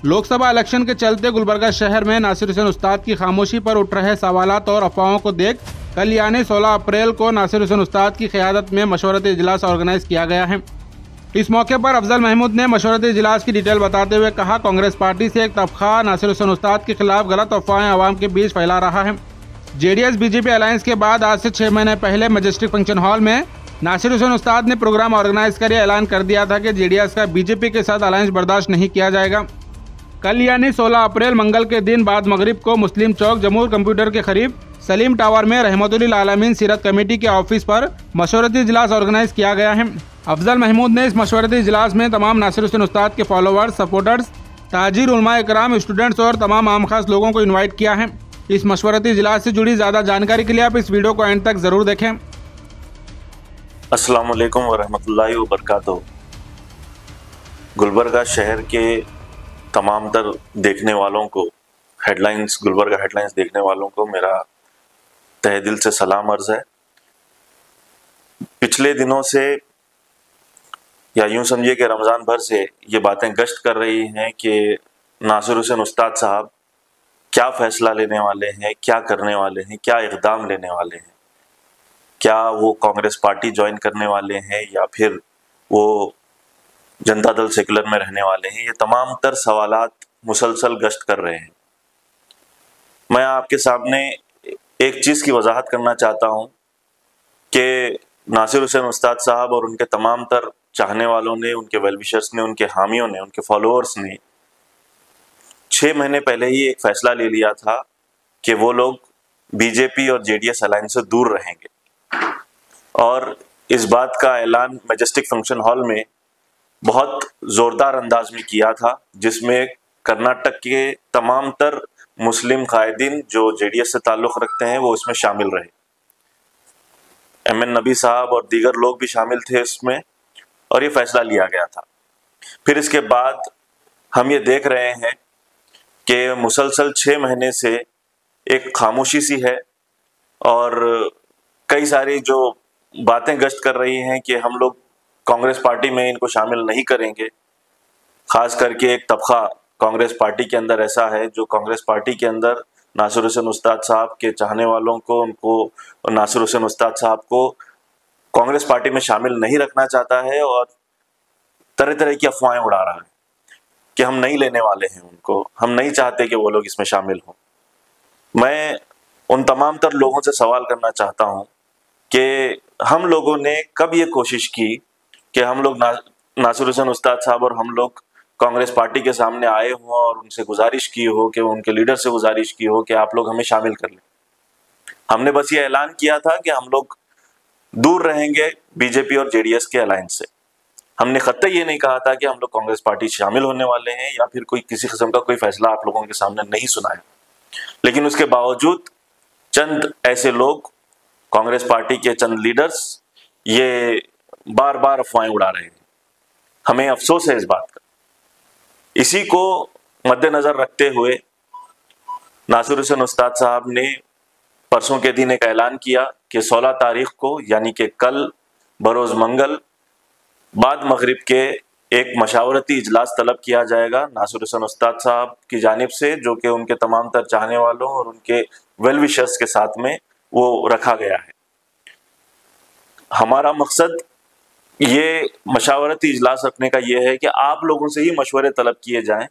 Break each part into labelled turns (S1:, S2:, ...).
S1: लोक सभा इलेक्शन के चलते गुलबर्गा शहर में नासिर हुसैन उस्ताद की खामोशी पर उठ रहे सवालात और अफवाहों को देख कल यानी 16 अप्रैल को नासिर हुसैन उस्ताद की क़यादत में मशवरती इजलास ऑर्गेनाइज किया गया है। इस मौके पर अफजल महमूद ने मशवरती इजलास की डिटेल बताते हुए कहा, कांग्रेस पार्टी से एक तबका नासिर हुसैन उस्ताद के खिलाफ गलत अफवाहें आवाम के बीच फैला रहा है। जेडीएस बीजेपी अलायंस के बाद आज से 6 महीने पहले मैजेस्टिक फंक्शन हॉल में नासिर हुसैन उस्ताद ने प्रोग्राम ऑर्गेनाइज कर ऐलान कर दिया था कि जेडीएस का बीजेपी के साथ अलायंस बर्दाश्त नहीं किया जाएगा। कल यानी 16 अप्रैल मंगल के दिन बाद मगरिब को मुस्लिम चौक जमूर कंप्यूटर के करीब सलीम टावर में रहमतुल्लिल आलमीन सीरत कमेटी के ऑफिस पर मशवरती इजलास ऑर्गेनाइज किया गया है। अफजल महमूद ने इस मशवरती इजलास में तमाम नासिर हुसैन उस्ताद के फॉलोअर्स, सपोर्टर्स, ताजिर, उलमा इकराम, स्टूडेंट्स और तमाम आम खास लोगों को इन्वाइट किया है। इस मशवरती इजलास से जुड़ी ज़्यादा जानकारी के लिए आप इस वीडियो को एंड तक ज़रूर देखें।
S2: अस्सलाम वालेकुम वरहमतुल्लाहि वबरकातुहू। गुलबर्गा शहर के तमाम तर देखने वालों को, गुलबर्गा हेडलाइंस देखने वालों को मेरा तहे दिल से सलाम अर्ज़ है। पिछले दिनों से या यूं समझिए कि रमज़ान भर से ये बातें गश्त कर रही हैं कि नासिर हुसैन उस्ताद साहब क्या फ़ैसला लेने वाले हैं, क्या करने वाले हैं, क्या इक़दाम लेने वाले हैं, क्या वो कांग्रेस पार्टी ज्वाइन करने वाले हैं या फिर वो जनता दल सेकुलर में रहने वाले हैं। ये तमाम तर सवालात मुसलसल गश्त कर रहे हैं। मैं आपके सामने एक चीज़ की वजाहत करना चाहता हूँ कि नासिर हुसैन उस्ताद साहब और उनके तमाम तर चाहने वालों ने, उनके वेलविशर्स ने, उनके हामियों ने, उनके फॉलोअर्स ने 6 महीने पहले ही एक फ़ैसला ले लिया था कि वो लोग बीजेपी और जेडीएस अलायंस से दूर रहेंगे, और इस बात का ऐलान मैजेस्टिक फंक्शन हॉल में बहुत ज़ोरदार अंदाज में किया था, जिसमें कर्नाटक के तमाम तर मुस्लिम कायदीन जो जेडीएस से ताल्लुक़ रखते हैं वो इसमें शामिल रहे। एमएन नबी साहब और दीगर लोग भी शामिल थे इसमें, और ये फ़ैसला लिया गया था। फिर इसके बाद हम ये देख रहे हैं कि मुसलसल 6 महीने से एक खामोशी सी है, और कई सारी जो बातें गश्त कर रही हैं कि हम लोग कांग्रेस पार्टी में इनको शामिल नहीं करेंगे। ख़ास करके एक तबका कांग्रेस पार्टी के अंदर ऐसा है जो कांग्रेस पार्टी के अंदर नासिर हुसैन उस्ताद साहब के चाहने वालों को, उनको नासिर हुसैन उस्ताद साहब को कांग्रेस पार्टी में शामिल नहीं रखना चाहता है, और तरह तरह की अफवाहें उड़ा रहा है कि हम नहीं लेने वाले हैं उनको, हम नहीं चाहते कि वो लोग इसमें शामिल हों। मैं उन तमाम तर लोगों से सवाल करना चाहता हूँ कि हम लोगों ने कब ये कोशिश की कि हम लोग नासिर हुसैन उस्ताद साहब और हम लोग कांग्रेस पार्टी के सामने आए हों और उनसे गुजारिश की हो, कि उनके लीडर से गुजारिश की हो कि आप लोग हमें शामिल कर लें। हमने बस ये ऐलान किया था कि हम लोग दूर रहेंगे बीजेपी और जेडीएस के अलायंस से। हमने ख़त्ते ये नहीं कहा था कि हम लोग कांग्रेस पार्टी शामिल होने वाले हैं, या फिर कोई किसी किस्म का कोई फैसला आप लोगों के सामने नहीं सुनाया। लेकिन उसके बावजूद चंद ऐसे लोग, कांग्रेस पार्टी के चंद लीडर्स, ये बार बार अफवाहें उड़ा रहे हैं। हमें अफसोस है इस बात का। इसी को मद्देनज़र रखते हुए नासिर हुसैन उस्ताद साहब ने परसों के दिन एक ऐलान किया कि 16 तारीख को, यानी कि कल बरोज़ मंगल बाद मगरिब के एक मशावरती इजलास तलब किया जाएगा नासिर हुसैन उस्ताद साहब की जानिब से, जो कि उनके तमाम तर चाहने वालों और उनके वेल विशर्स के साथ में वो रखा गया है। हमारा मकसद ये मशावरती इजलास रखने का ये है कि आप लोगों से ही मशवरे तलब किए जाएं,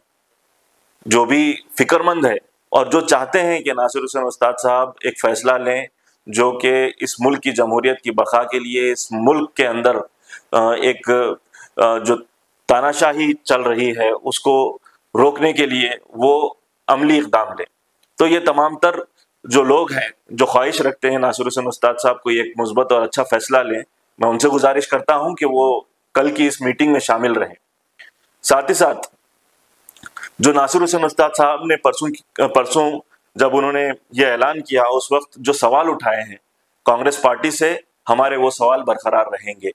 S2: जो भी फिक्रमंद है और जो चाहते हैं कि नासिर हुसैन उस्ताद साहब एक फ़ैसला लें जो कि इस मुल्क की जमहूरियत की बका के लिए, इस मुल्क के अंदर एक जो तानाशाही चल रही है उसको रोकने के लिए वो अमली इक़दाम लें। तो ये तमाम तर जो लोग हैं जो ख्वाहिश रखते हैं नासिर हुसैन उस्ताद साहब को एक मुस्बत और अच्छा फ़ैसला लें, मैं उनसे गुजारिश करता हूं कि वो कल की इस मीटिंग में शामिल रहें। साथ ही साथ जो नासिर हुसैन उस्ताद साहब ने परसों जब उन्होंने ये ऐलान किया, उस वक्त जो सवाल उठाए हैं कांग्रेस पार्टी से, हमारे वो सवाल बरकरार रहेंगे,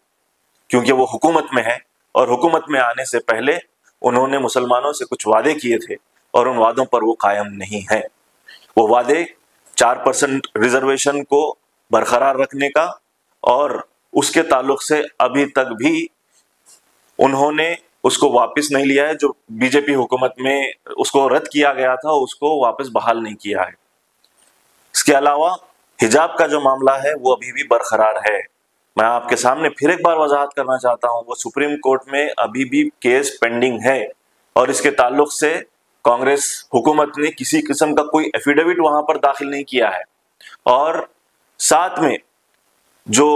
S2: क्योंकि वो हुकूमत में है और हुकूमत में आने से पहले उन्होंने मुसलमानों से कुछ वादे किए थे और उन वादों पर वो कायम नहीं है। वो वादे 4% रिजर्वेशन को बरकरार रखने का, और उसके ताल्लुक से अभी तक भी उन्होंने اس کو واپس نہیں لیا ہے، جو بی جے پی حکومت میں اس کو رد کیا گیا تھا اس کو واپس بحال نہیں کیا ہے۔ اس کے علاوہ حجاب کا جو معاملہ ہے وہ ابھی بھی برقرار ہے۔ میں آپ کے سامنے پھر ایک بار وضاحت کرنا چاہتا ہوں، وہ سپریم کورٹ میں ابھی بھی کیس پینڈنگ ہے، اور اس کے تعلق سے کانگریس حکومت نے کسی قسم کا کوئی ایفیڈیوٹ وہاں پر داخل نہیں کیا ہے، اور ساتھ میں جو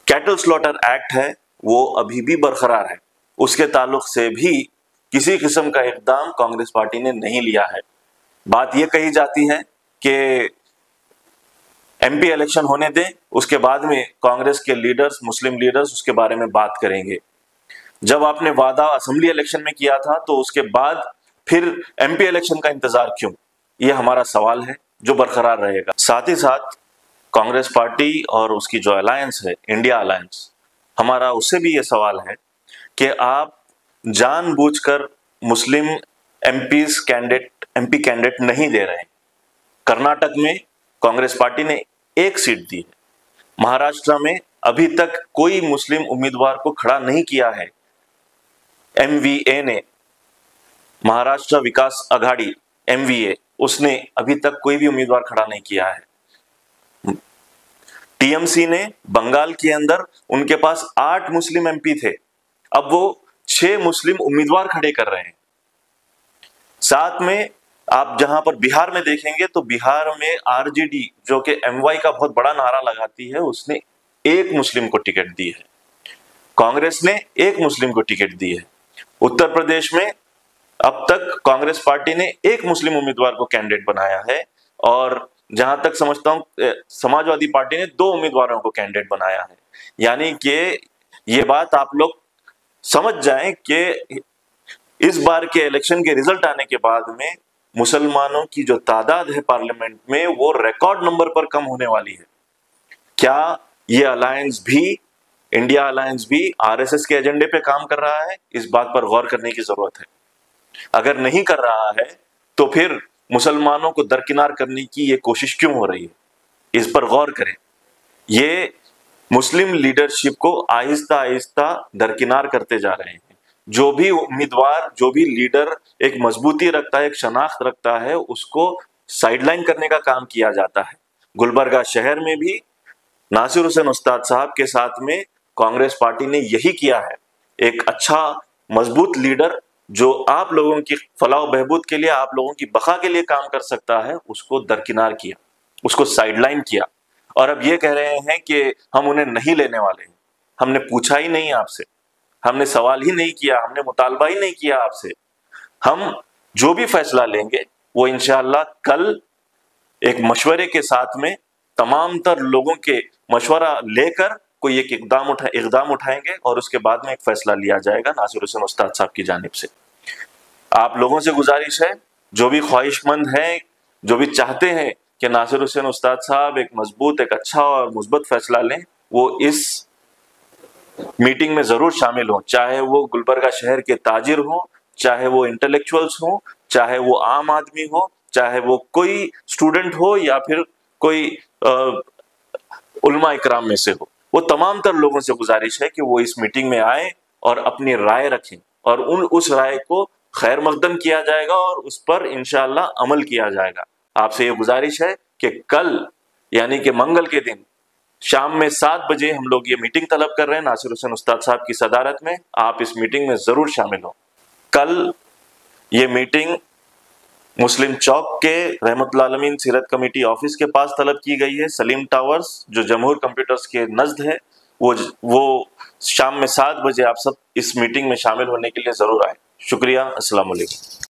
S2: کیٹل سلاٹر ایکٹ ہے وہ ابھی بھی برقرار ہے، اس کے تعلق سے بھی کسی قسم کا اقدام کانگریس پارٹی نے نہیں لیا ہے۔ بات یہ کہی جاتی ہے کہ ایم پی الیکشن ہونے دیں، اس کے بعد میں کانگریس کے لیڈرز، مسلم لیڈرز اس کے بارے میں بات کریں گے۔ جب آپ نے وعدہ اسمبلی الیکشن میں کیا تھا تو اس کے بعد پھر ایم پی الیکشن کا انتظار کیوں؟ یہ ہمارا سوال ہے جو برقرار رہے گا۔ ساتھ ہی ساتھ کانگریس پارٹی اور اس کی جو الائنس ہے، انڈیا الائنس، ہمارا اس سے بھی یہ سوال ہے کہ آپ جان بوجھ کر مسلم ایم پی کینڈیڈیٹ نہیں دے رہے ہیں۔ کرناٹک میں کانگریس پارٹی نے 1 سیٹ دی ہے، مہاراشٹر میں ابھی تک کوئی مسلم امیدوار کو کھڑا نہیں کیا ہے۔ ایم وی اے نے، مہاراشٹر وکاس اگاڑی ایم وی اے، اس نے ابھی تک کوئی بھی امیدوار کھڑا نہیں کیا ہے۔ ٹی ایم سی نے بنگال کے اندر ان کے پاس 8 مسلم ایم پی تھے، اب وہ 6 مسلم امیدوار کھڑے کر رہے ہیں۔ ساتھ میں آپ جہاں پر بہار میں دیکھیں گے تو بہار میں آر جے ڈی جو کہ ایم وائی کا بہت بڑا نعرہ لگاتی ہے، اس نے 1 مسلم کو ٹکٹ دی ہے، کانگریس نے 1 مسلم کو ٹکٹ دی ہے۔ اتر پردیش میں اب تک کانگریس پارٹی نے 1 مسلم امیدوار کو کینڈیڈیٹ بنایا ہے، اور جہاں تک سمجھتا ہوں سماجوادی پارٹی نے 2 امیدواروں کو کینڈیڈیٹ بنایا ہے۔ یعنی کہ یہ بات آپ لوگ سمجھ جائیں کہ اس بار کے الیکشن کے رزلٹ آنے کے بعد میں مسلمانوں کی جو تعداد ہے پارلیمنٹ میں وہ ریکارڈ نمبر پر کم ہونے والی ہے۔ کیا یہ الائنس بھی، انڈیا الائنس بھی آر ایس ایس کے ایجنڈے پہ کام کر رہا ہے؟ اس بات پر غور کرنے کی ضرورت ہے۔ اگر نہیں کر رہا ہے تو پھر مسلمانوں کو درکنار کرنے کی یہ کوشش کیوں ہو رہی ہے؟ اس پر غور کریں۔ یہ مسلم لیڈرشپ کو آہستہ آہستہ درکنار کرتے جا رہے ہیں۔ جو بھی امیدوار، جو بھی لیڈر ایک مضبوطی رکھتا ہے، ایک شناخت رکھتا ہے، اس کو سائیڈ لائن کرنے کا کام کیا جاتا ہے۔ گلبرگہ شہر میں بھی ناصر حسین استاد صاحب کے ساتھ میں کانگریس پارٹی نے یہی کیا ہے۔ ایک اچھا مضبوط لیڈر جو آپ لوگوں کی فلاح و بہبود کے لیے، آپ لوگوں کی بقا کے لیے کام کر سکتا ہے، اس کو درکنار کیا، اس کو سائیڈ لائن کیا، اور اب یہ کہہ رہے ہیں کہ ہم انہیں نہیں لینے والے ہیں۔ ہم نے پوچھا ہی نہیں آپ سے، ہم نے سوال ہی نہیں کیا، ہم نے مطالبہ ہی نہیں کیا آپ سے۔ ہم جو بھی فیصلہ لیں گے وہ انشاءاللہ کل ایک مشورے کے ساتھ میں تمام تر لوگوں کے مشورہ لے کر کوئی ایک اقدام اٹھائیں گے، اور اس کے بعد میں ایک فیصلہ لیا جائے گا ناصر حسین استاد صاحب کی جانب سے۔ آپ لوگوں سے گزارش ہے، جو بھی خواہش مند ہیں، جو بھی چاہتے ہیں کہ ناصر حسین استاد صاحب ایک مضبوط، ایک اچھا اور مثبت فیصلہ لیں، وہ اس میٹنگ میں ضرور شامل ہوں، چاہے وہ گلبرگہ شہر کے تاجر ہوں، چاہے وہ انٹلیکچوئلز ہوں، چاہے وہ عام آدمی ہو، چاہے وہ کوئی اسٹوڈنٹ ہو یا پھر کوئی علماء اکرام میں سے ہو۔ وہ تمام تر لوگوں سے گزارش ہے کہ وہ اس میٹنگ میں آئیں اور اپنی رائے رکھیں، اور اس رائے کو خیر مقدم کیا جائے گا اور اس پر انشاءاللہ عمل کیا جائے گا۔ آپ سے یہ گزارش ہے کہ کل یعنی کہ منگل کے دن شام میں 7 بجے ہم لوگ یہ میٹنگ طلب کر رہے ہیں ناصر حسین استاد صاحب کی صدارت میں۔ آپ اس میٹنگ میں ضرور شامل ہوں۔ کل یہ میٹنگ مسلم چوک کے رحمت اللہ عالمین سیرت کمیٹی آفس کے پاس طلب کی گئی ہے، سلیم ٹاورز جو جمہور کمپیوٹرز کے نزد ہے۔ وہ شام میں 7 بجے آپ سب اس میٹنگ میں شامل ہونے کے لیے ضرور آئیں۔ شکریہ، السلام علیکم۔